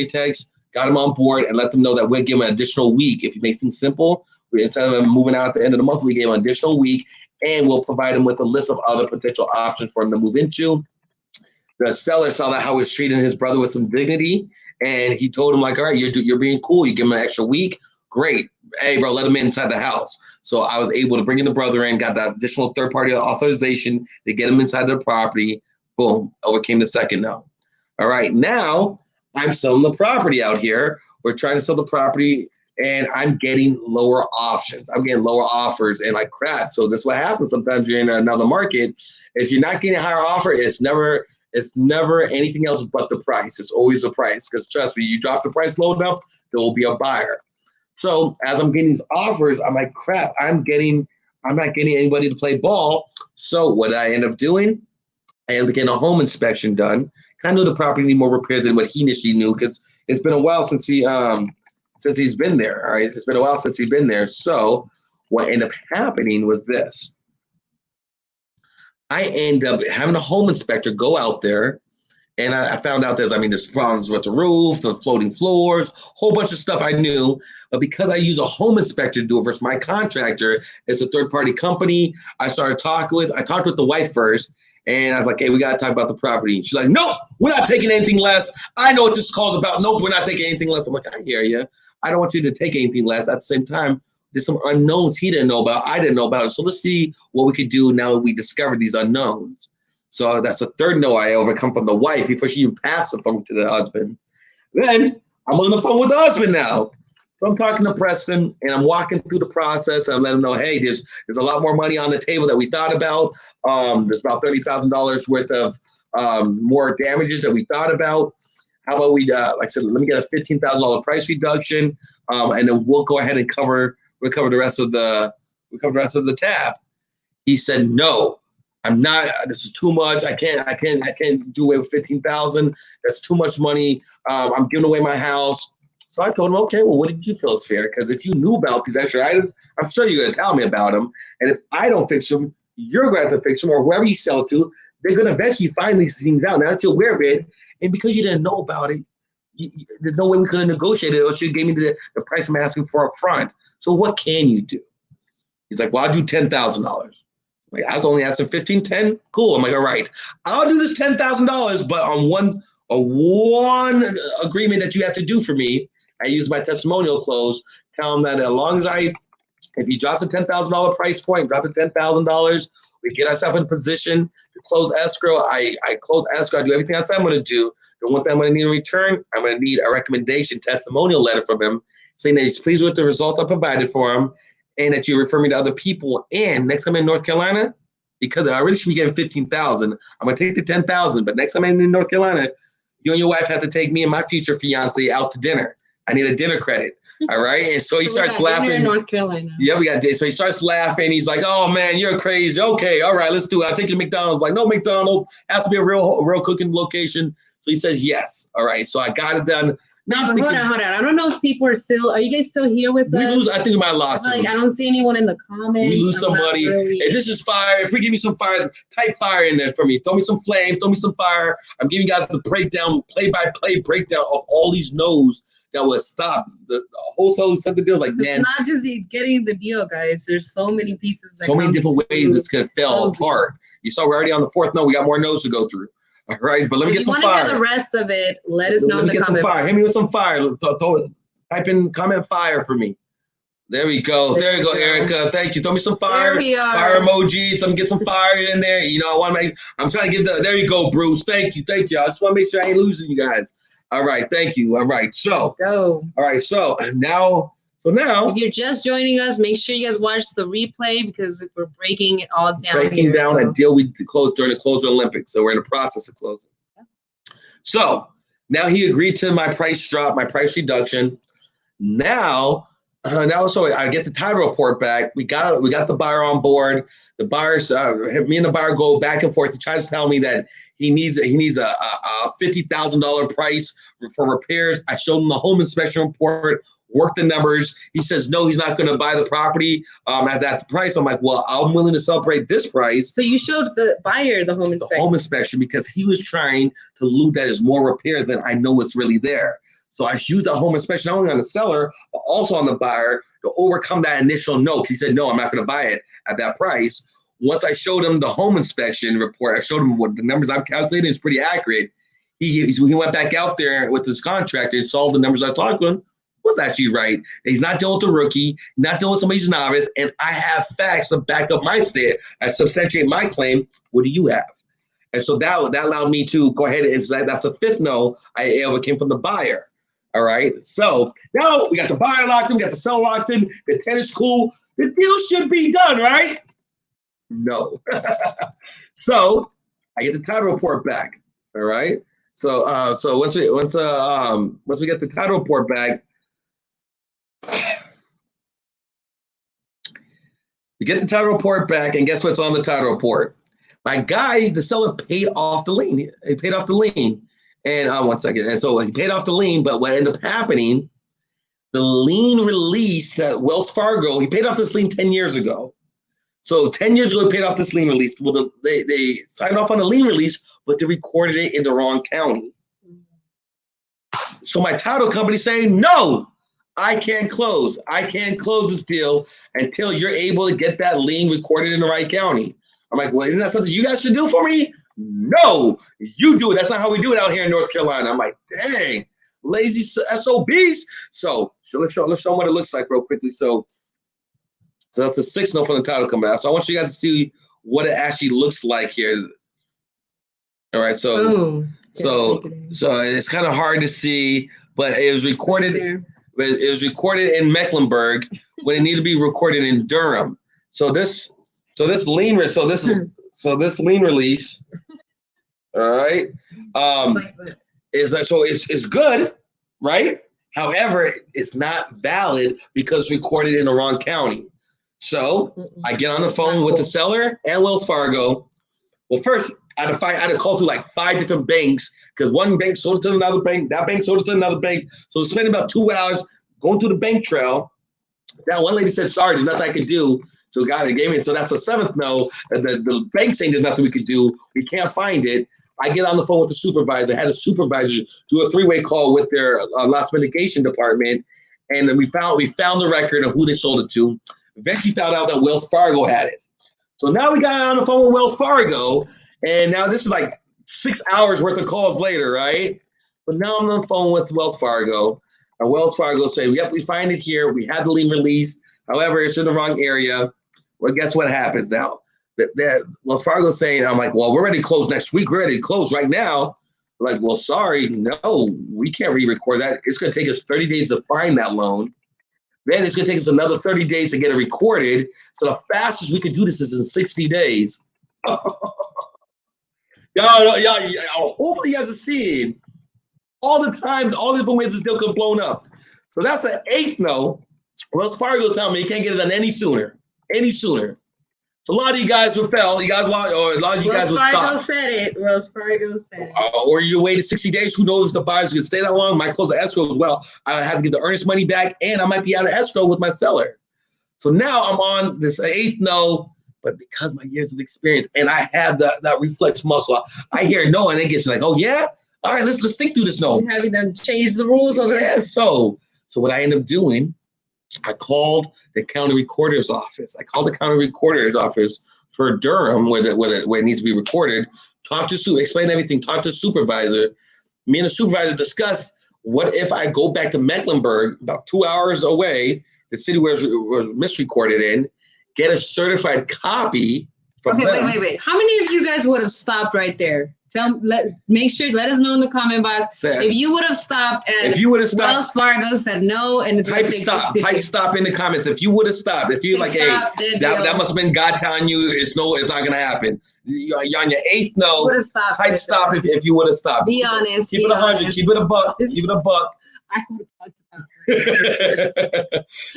text, got him on board, and let them know that we'll give him an additional week. If you make things simple, instead of him moving out at the end of the month, we gave him an additional week, and we'll provide him with a list of other potential options for him to move into. The seller saw that how he was treating his brother with some dignity, and he told him like, all right, you're being cool. You give him an extra week. Great. Hey, bro, let him inside the house. So I was able to bring in the brother in, got that additional third-party authorization to get him inside the property. Boom, overcame the second no. All right, now I'm selling the property out here. We're trying to sell the property, and I'm getting lower options. I'm getting lower offers and like crap. So that's what happens sometimes you're in another market. If you're not getting a higher offer, it's never anything else but the price. It's always the price, because trust me, you drop the price low enough, there will be a buyer. So as I'm getting these offers, I'm like, crap, I'm not getting anybody to play ball. So what did I end up doing? I ended up getting a home inspection done. I knew the property needed more repairs than what he initially knew, because it's been a while since he's been there. All right, it's been a while since he's been there. So what ended up happening was this. I end up having a home inspector go out there, and I found out there's problems with the roof, the floating floors, whole bunch of stuff I knew. But because I use a home inspector to do it versus my contractor, it's a third-party company. I talked with the wife first, and I was like, hey, we got to talk about the property. She's like, no, we're not taking anything less. I know what this call's about. Nope, we're not taking anything less. I'm like, I hear you. I don't want you to take anything less. At the same time, there's some unknowns he didn't know about. I didn't know about it. So let's see what we could do now that we discovered these unknowns. So that's the third no I overcome from the wife before she even passed the phone to the husband. Then I'm on the phone with the husband now. So I'm talking to Preston, and I'm walking through the process. I'm letting him know, hey, there's a lot more money on the table that we thought about. There's about $30,000 worth of more damages that we thought about. How about we, like I said, let me get a $15,000 price reduction, and then we'll go ahead and cover the rest of the tab. He said, no. I'm not. This is too much. I can't do away with $15,000. That's too much money. I'm giving away my house. So I told him, okay, well, what did you feel is fair? Because if you knew about these extra items, I'm sure you're gonna tell me about them. And if I don't fix them, you're going to have to fix them, or whoever you sell to, they're going to eventually find these things out. Now that you're aware of it, and because you didn't know about it, there's no way we could have negotiated it, or she gave me the price I'm asking for up front. So what can you do? He's like, well, I'll do $10,000. Like, I was only asking $15,000. Cool. I'm like, all right, I'll do this $10,000, but on one agreement that you have to do for me. I use my testimonial clause. Tell him that as long as if he drops a $10,000 price point, drop it $10,000, we get ourselves in position to close escrow. I close escrow. I do everything else I'm going to do. The one thing I'm going to need in return, I'm going to need a recommendation testimonial letter from him saying that he's pleased with the results I provided for him, and that you refer me to other people. And next time in North Carolina, because I really should be getting $15,000, I'm going to take the $10,000. But next time I'm in North Carolina, you and your wife have to take me and my future fiance out to dinner. I need a dinner credit. All right. And so he starts laughing. Dinner in North Carolina. Yeah, we got dinner. So he starts laughing. He's like, oh, man, you're crazy. Okay. All right, let's do it. I'll take you to McDonald's. Like, no, McDonald's has to be a real cooking location. So he says, yes. All right. So I got it done. Now, hold on. I don't know if people are you guys still here with us? I think we might have lost I don't see anyone in the comments. We lose somebody. If this is fire, if we give me some fire, type fire in there for me. Throw me some flames, throw me some fire. I'm giving you guys the play-by-play breakdown of all these no's that would stop. The wholesaler who sent the deal, like, man. It's not just getting the deal, guys. There's so many pieces. So many different ways it's going to fall apart. You saw we're already on the fourth no. We got more no's to go through. All right, but let me get some fire. If you want to hear the rest of it, let us know in the comments. Hit me with some fire. Type in comment fire for me. There we go. There you go, Erica. Thank you. Throw me some fire. There we are. Fire emojis. Let me get some fire in there. You know, I'm trying to get there you go, Bruce. Thank you. I just want to make sure I ain't losing you guys. All right. Thank you. All right. So. Let's go. All right. So now. If you're just joining us, make sure you guys watch the replay because we're breaking it all down. Breaking down a deal we closed during the Closer Olympics. So we're in the process of closing. Yeah. So now he agreed to my price drop, my price reduction. Now, so I get the title report back. We got the buyer on board. The buyers, me and the buyer go back and forth. He tries to tell me that he needs a $50,000 price for repairs. I showed him the home inspection report, worked the numbers. He says no, he's not going to buy the property at that price. I'm like, well, I'm willing to celebrate this price. So you showed the buyer the home inspection. The home inspection, because he was trying to allude that there's more repairs than I know is really there. So I used the home inspection not only on the seller, but also on the buyer to overcome that initial no, because he said, no, I'm not going to buy it at that price. Once I showed him the home inspection report, I showed him what the numbers I've calculated is pretty accurate. He went back out there with his contractor and saw the numbers I talked to him. Was actually right. He's not dealing with a rookie, not dealing with somebody who's novice, and I have facts to back up my stand and substantiate my claim. What do you have? And so that allowed me to go ahead and that's a fifth no I overcame from the buyer. All right. So now we got the buyer locked in, we got the seller locked in, the tenant's cool. The deal should be done, right? No. So I get the title report back. All right. So once we get the title report back, we get the title report back, and guess what's on the title report? My guy, the seller, paid off the lien. He paid off the lien. And 1 second. And so he paid off the lien, but what ended up happening, the lien release that Wells Fargo, he paid off this lien 10 years ago. So 10 years ago, he paid off this lien release. Well, they signed off on the lien release, but they recorded it in the wrong county. So my title company saying, no, I can't close. I can't close this deal until you're able to get that lien recorded in the right county. I'm like, well, isn't that something you guys should do for me? No, you do it. That's not how we do it out here in North Carolina. I'm like, dang, lazy SOBs. So let's show them what it looks like real quickly. So that's a 6-0 from the title company. So I want you guys to see what it actually looks like here. All right, so it's kind of hard to see, but it was recorded. It was recorded in Mecklenburg when it needed to be recorded in Durham. So this lien release, all right, it's good, right? However, it's not valid because recorded in the wrong county. So I get on the phone with the seller and Wells Fargo. Well, first I had to call through like 5 different banks because one bank sold it to another bank, that bank sold it to another bank. So I spent about 2 hours going through the bank trail. Now one lady said, sorry, there's nothing I could do. So God, it gave me it. So that's a 7th no. The bank saying there's nothing we could do. We can't find it. I get on the phone with the supervisor. I had a supervisor do a 3-way call with their loss mitigation department. And then we found the record of who they sold it to. Eventually found out that Wells Fargo had it. So now we got on the phone with Wells Fargo. And now this is like 6 hours worth of calls later, right? But now I'm on the phone with Wells Fargo. And Wells Fargo saying, yep, we find it here. We had the lien released. However, it's in the wrong area. Well, guess what happens now? That Wells Fargo saying, I'm like, well, we're ready to close next week. We're ready to close right now. I'm like, well, sorry, no, we can't re-record that. It's going to take us 30 days to find that loan. Then it's going to take us another 30 days to get it recorded. So the fastest we could do this is in 60 days. Y'all, hopefully you guys are seeing all the time, all the different ways this deal could have blown up. So that's an 8th no. Wells Fargo telling me you can't get it done any sooner. So a lot of you guys would fail. A lot of you guys would stop. Wells Fargo said it. Or you waited 60 days. Who knows if the buyer's going to stay that long? Might close the escrow as well. I have to get the earnest money back, and I might be out of escrow with my seller. So now I'm on this 8th no, but because my years of experience and I have that reflex muscle, I hear no, and it gets like, oh yeah, all right, let's think through this no. You're having them change the rules over there. Yeah. So what I end up doing, I called the county recorder's office. For Durham, where it needs to be recorded. Explain everything. Talk to the supervisor. Me and the supervisor discuss what if I go back to Mecklenburg, about 2 hours away, the city where it was misrecorded in, get a certified copy from them. Wait. How many of you guys would have stopped right there? Let us know in the comment box if you would have stopped and Wells Fargo said no, and it's type stop in the comments if you would have stopped. If you like, hey, that must have been God telling you it's not gonna happen. You're on your 8th no. Type stop if you would have stopped. Be honest. Keep it 100. Keep it a buck. Keep it a buck. I would have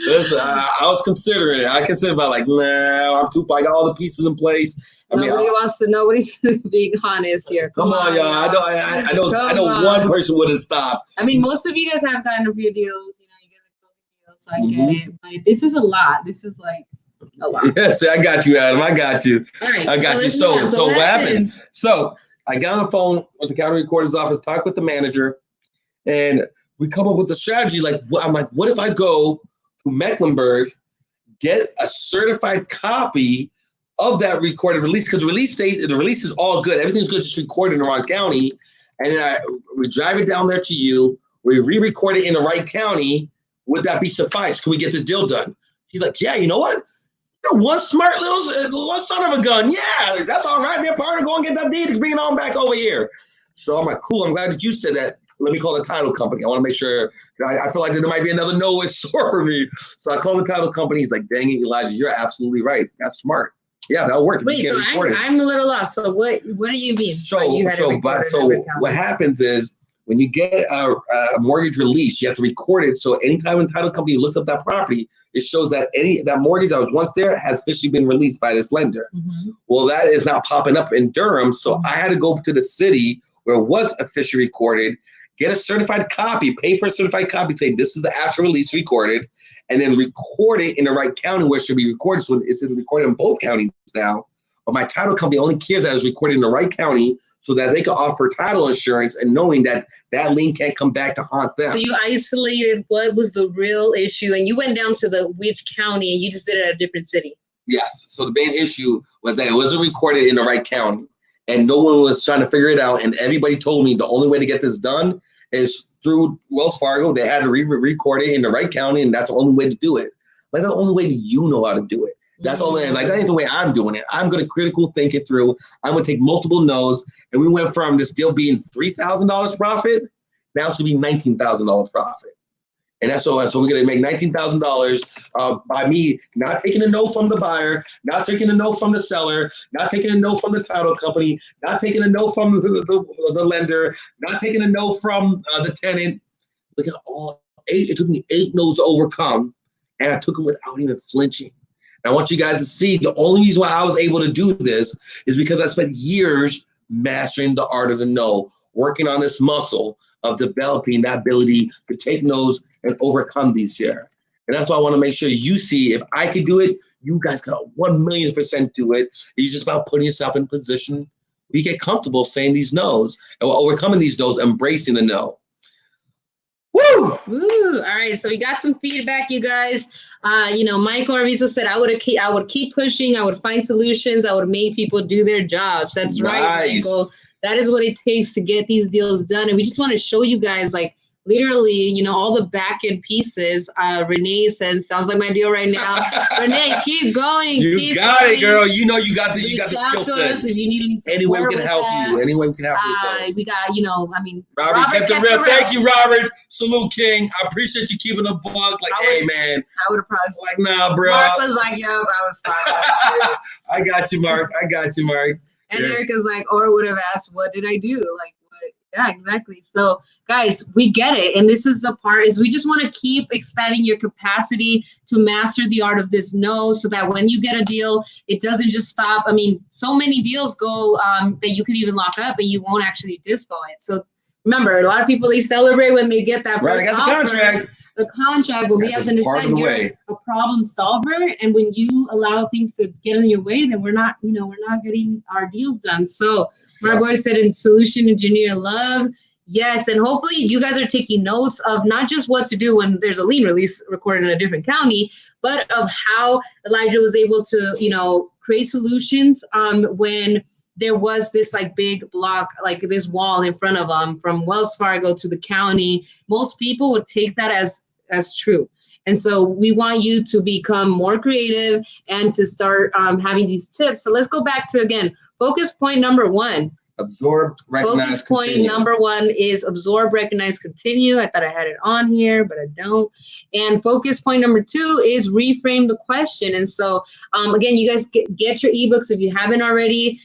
Listen, I was considering it. I considered about like, nah, I'm too. I got all the pieces in place. Nobody wants to. Nobody's being honest here. Come on, y'all. I know one person would have stopped. I mean, most of you guys have gotten a few deals. You know, you guys are closing deals, so I get it. But this is a lot. This is like a lot. Yes, I got you, Adam. I got you. All right. I got you. So what happened? So I got on the phone with the county recorder's office, talked with the manager, and we come up with a strategy. Like, I'm like, what if I go to Mecklenburg, get a certified copy of that recorded release? Because the release is all good. Everything's good, just recorded in the wrong county. And then we drive it down there to you. We re-record it in the right county. Would that be suffice? Can we get this deal done? He's like, yeah, you know what? You're one smart little son of a gun. Yeah, that's all right, man. Partner, go and get that deed and bring it on back over here. So I'm like, cool. I'm glad that you said that. Let me call the title company. I want to make sure. I feel like there might be another no sore for me. So I call the title company. He's like, dang it, Elijah, you're absolutely right. That's smart. Yeah, that'll work. Wait, so I'm a little lost. So what do you mean? So what happens is when you get a mortgage release, you have to record it. So anytime when title company looks up that property, it shows that that mortgage that was once there has officially been released by this lender. Mm-hmm. Well, that is now popping up in Durham. So I had to go to the city where it was officially recorded, get a certified copy, pay for a certified copy, say this is the actual release recorded, and then record it in the right county where it should be recorded. So it's recorded in both counties now. But my title company only cares that it's recorded in the right county so that they can offer title insurance and knowing that that lien can't come back to haunt them. So you isolated what was the real issue and you went down to which county and you just did it at a different city. Yes. So the main issue was that it wasn't recorded in the right county and no one was trying to figure it out. And everybody told me the only way to get this done is through Wells Fargo. They had to record it in the right county, and that's the only way to do it. Like, that's the only way you know how to do it. That's only like that ain't the way I'm doing it. I'm gonna critical think it through. I'm gonna take multiple no's, and we went from this deal being $3,000 profit, now it's gonna be $19,000 profit. And that's so we're gonna make $19,000 by me not taking a no from the buyer, not taking a no from the seller, not taking a no from the title company, not taking a no from the lender, not taking a no from the tenant. Look at all 8. It took me 8 no's to overcome, and I took them without even flinching. And I want you guys to see the only reason why I was able to do this is because I spent years mastering the art of the no, working on this muscle of developing that ability to take no's and overcome these here. And that's why I want to make sure you see if I could do it, you guys can 1,000,000% do it. It's just about putting yourself in a position where you get comfortable saying these no's and overcoming these no's, embracing the no. Woo! Woo! All right, so we got some feedback, you guys. Michael Arvizo said I would keep pushing. I would find solutions. I would make people do their jobs. That's right, Michael. That is what it takes to get these deals done. And we just want to show you guys, like, literally, all the back end pieces. Renee says, sounds like my deal right now. Renee, keep going. You got it, girl. You got the skill set. If you need any way we can help you. Any way we can help you. We got, Robert kept it real. Thank you, Robert. Salute, King. I appreciate you keeping a buck. Hey, man. I would have probably like, nah, bro. Mark was like, yo, I was fine. I got you, Mark. And Erica's like, or would have asked, what did I do? Like, what? Yeah, exactly. So, guys, we get it. And this is the part is we just want to keep expanding your capacity to master the art of this no, so that when you get a deal, it doesn't just stop. I mean, so many deals go that you could even lock up and you won't actually dispo it. So remember, a lot of people, they celebrate when they get that first offer. The contract. The contract, but we have to understand you're a problem solver, and when you allow things to get in your way, then we're not getting our deals done. So my boy said in solution engineer love. Yes, and hopefully you guys are taking notes of not just what to do when there's a lien release recorded in a different county, but of how Elijah was able to, create solutions when there was this like big block, like this wall in front of them from Wells Fargo to the county. Most people would take that as true. And so we want you to become more creative and to start having these tips. So let's go back to, again, focus point number 1. Absorb, recognize, Focus point continue. number 1 is absorb, recognize, continue. I thought I had it on here, but I don't. And focus point number 2 is reframe the question. And so, again, you guys get your ebooks if you haven't already.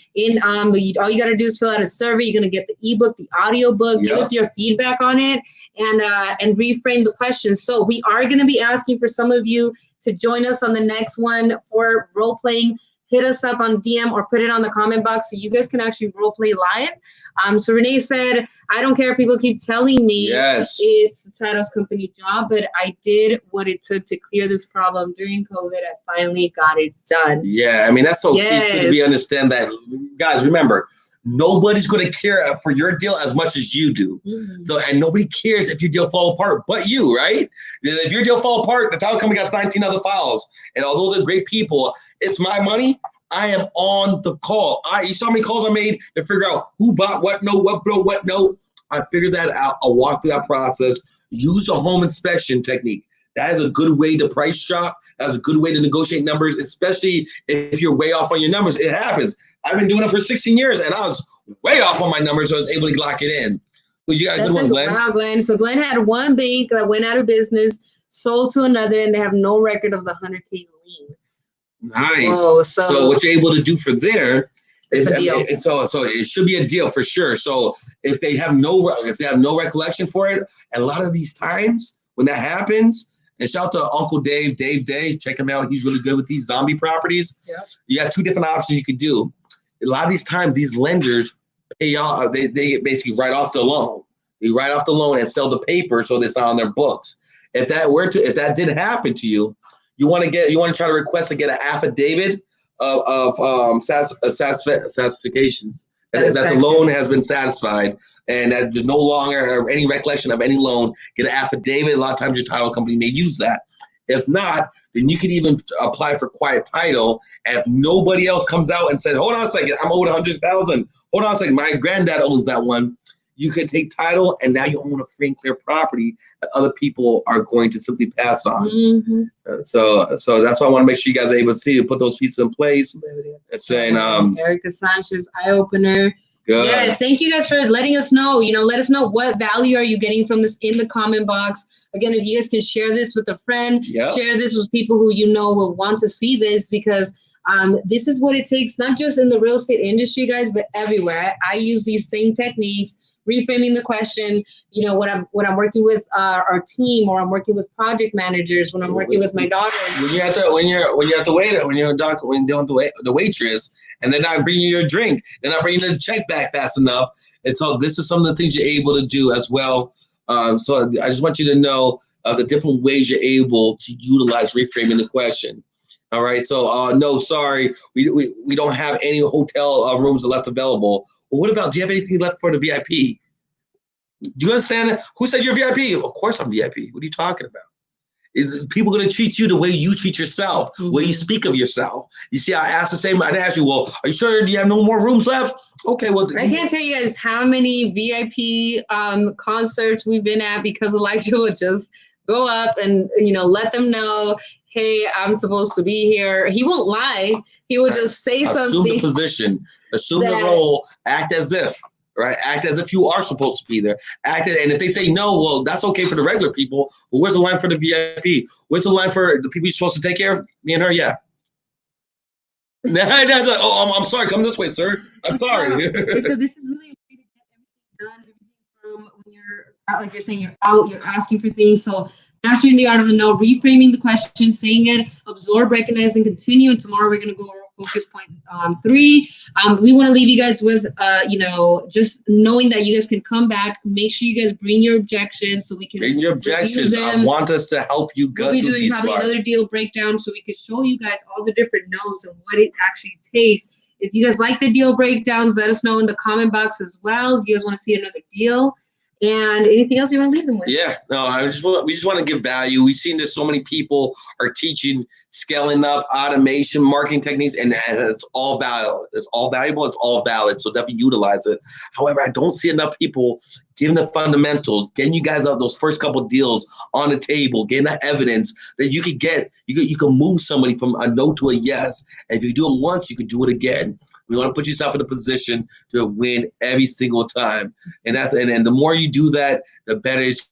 All you got to do is fill out a survey. You're going to get the ebook, the audio book. Give us your feedback on it, and reframe the question. So we are going to be asking for some of you to join us on the next one for role playing. Hit us up on DM or put it on the comment box so you guys can actually role play live. So Renee said, I don't care if people keep telling me it's the titles company job, but I did what it took to clear this problem during COVID. I finally got it done. Yeah, I mean, that's so key too, to be understand that. Guys, remember, nobody's going to care for your deal as much as you do. So, and nobody cares if your deal fall apart but you, right? If your deal fall apart, the title company got 19 other files. And although they're great people, it's my money. I am on the call. You saw how many calls I made to figure out who bought what note, what bill, what note. I figured that out. I'll walk through that process. Use a home inspection technique. That is a good way to price shop. That's a good way to negotiate numbers, especially if you're way off on your numbers. It happens. I've been doing it for 16 years, and I was way off on my numbers, so I was able to lock it in. So you got a good one, Glenn. Wow, Glenn. So Glenn had one bank that went out of business, sold to another, and they have no record of the 100K lien. Nice. Whoa, so what you're able to do for there is a deal. So it should be a deal for sure. So if they have no recollection for it, and a lot of these times when that happens, and shout out to Uncle Dave, check him out. He's really good with these zombie properties. Yeah. You got 2 different options you could do. A lot of these times, these lenders pay off. They basically write off the loan. They write off the loan and sell the paper so it's not on their books. If that did happen to you, you want to try to request to get an affidavit of satisfactions that the loan has been satisfied and that there's no longer any recollection of any loan. Get an affidavit. A lot of times your title company may use that. If not, then you could even apply for quiet title. And if nobody else comes out and says, hold on a second, I'm owed $100,000. Hold on a second, my granddad owes that one. You could take title, and now you own a free and clear property that other people are going to simply pass on. So that's why I want to make sure you guys are able to see and put those pieces in place. Saying, Erica Sanchez, eye opener. Good. Yes, thank you guys for letting us know. Let us know what value are you getting from this in the comment box. Again, if you guys can share this with a friend, share this with people who you know will want to see this, because this is what it takes, not just in the real estate industry, guys, but everywhere. I use these same techniques. Reframing the question, when I'm working with our team, or I'm working with project managers, when I'm working with my daughter. When you're at the waiter, when you're the waitress, and they're not bringing you your drink, they're not bringing the check back fast enough. And so this is some of the things you're able to do as well. So I just want you to know the different ways you're able to utilize reframing the question. All right. So no, sorry, we don't have any hotel rooms left available. Well, what about, do you have anything left for the VIP? Do you understand? Who said you're VIP? Of course I'm VIP. What are you talking about? Is people going to treat you the way you treat yourself, the way you speak of yourself? You see, I asked the same. I'd ask you, well, are you sure? Do you have no more rooms left? Okay, well. I can't tell you guys how many VIP concerts we've been at, because Elijah would just go up and, let them know, hey, I'm supposed to be here. He won't lie. He would just say something. Assume the position. Assume the role. Act as if. Right? Act as if you are supposed to be there. And if they say no, well, that's okay for the regular people. But where's the line for the VIP? Where's the line for the people you're supposed to take care of? Me and her, yeah. Oh, I'm sorry. Come this way, sir. I'm sorry. So this is really a way to get everything done. Everything from when you're out, like you're saying, you're out, you're asking for things. So mastering the art of the no, reframing the question, saying it, absorb, recognize, and continue. And tomorrow we're going to go over focus point 3. We want to leave you guys with, just knowing that you guys can come back. Make sure you guys bring your objections so we can bring your objections. I want us to help you go through these. We'll be doing probably parts. Another deal breakdown so we can show you guys all the different no's and what it actually takes. If you guys like the deal breakdowns, let us know in the comment box as well. If you guys want to see another deal. And anything else you want to leave them with? Yeah, no, we just want to give value. We've seen that so many people are teaching, scaling up, automation, marketing techniques, and it's all valuable. It's all valuable. It's all valid. So definitely utilize it. However, I don't see enough people giving the fundamentals, getting you guys out those first couple deals on the table, getting that evidence that you could get, you can move somebody from a no to a yes. And if you do it once, you can do it again. We want to put yourself in a position to win every single time. And the more you do that, the better it's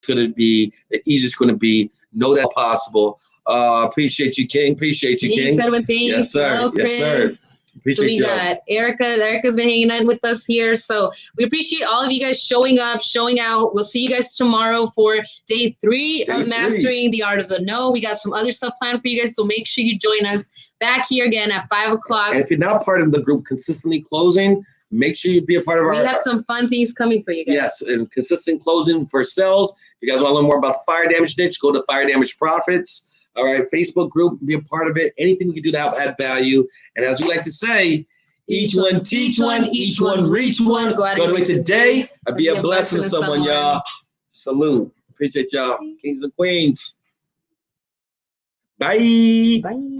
going to be, the easier it's going to be. Know that possible. Appreciate you, King. Appreciate you, King. Yes, sir. Hello, Chris. Yes, sir. Appreciate so we got Erica. Erica's been hanging out with us here. So we appreciate all of you guys showing up, showing out. We'll see you guys tomorrow for day 3 of Mastering the Art of the No. We got some other stuff planned for you guys. So make sure you join us back here again at 5 o'clock. And if you're not part of the group Consistently Closing, make sure you be a part of our. We have some fun things coming for you guys. Yes, and Consistent Closing for sales. If you guys want to learn more about the fire damage niche, go to Fire Damage Profits. All right, Facebook group, be a part of it. Anything we can do to help add value. And as we like to say, each one teach one, each one reach one. Go to it today and be a blessing to someone, y'all. Salute. Appreciate y'all. Kings and queens. Bye. Bye.